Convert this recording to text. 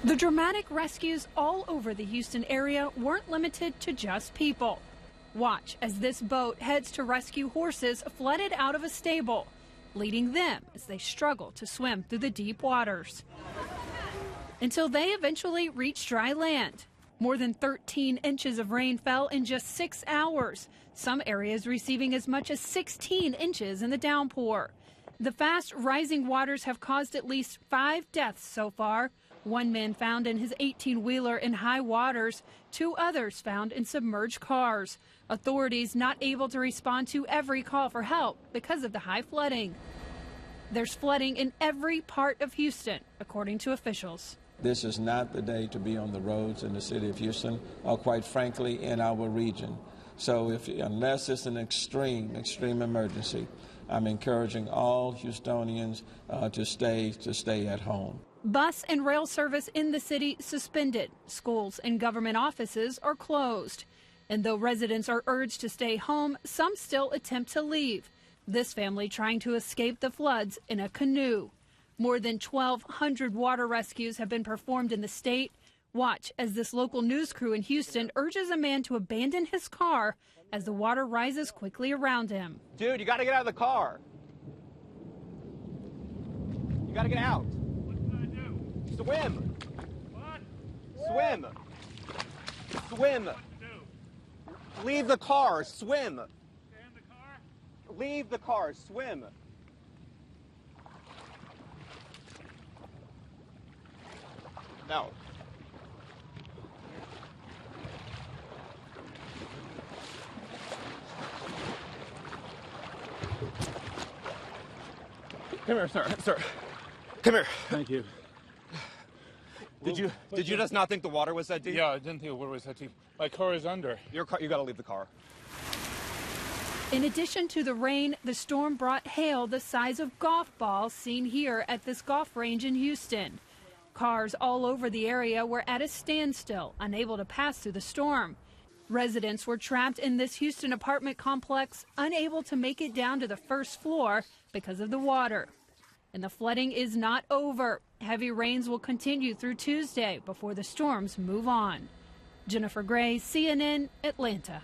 The dramatic rescues all over the Houston area weren't limited to just people. Watch as this boat heads to rescue horses flooded out of a stable, leading them as they struggle to swim through the deep waters. Until they eventually reach dry land. More than 13 inches of rain fell in just 6 hours, some areas receiving as much as 16 inches in the downpour. The fast rising waters have caused at least 5 deaths so far. One man found in his 18-wheeler in high waters, 2 others found in submerged cars. Authorities not able to respond to every call for help because of the high flooding. There's flooding in every part of Houston, according to officials. This is not the day to be on the roads in the city of Houston, or quite frankly, in our region. So unless it's an extreme emergency, I'm encouraging all Houstonians to stay at home. Bus and rail service in the city suspended. Schools and government offices are closed. And though residents are urged to stay home, some still attempt to leave. This family trying to escape the floods in a canoe. More than 1,200 water rescues have been performed in the state. Watch as this local news crew in Houston urges a man to abandon his car as the water rises quickly around him. Dude, you got to get out of the car. You got to get out. Swim! What? Swim! Swim! Leave the car, swim! Stay in the car? Leave the car, swim! No. Come here, sir. Sir. Come here. Thank you. Did you just not think the water was that deep? Yeah, I didn't think the water was that deep. My car is under. Your car, you got to leave the car. In addition to the rain, the storm brought hail the size of golf balls seen here at this golf range in Houston. Cars all over the area were at a standstill, unable to pass through the storm. Residents were trapped in this Houston apartment complex, unable to make it down to the first floor because of the water. And the flooding is not over. Heavy rains will continue through Tuesday before the storms move on. Jennifer Gray, CNN, Atlanta.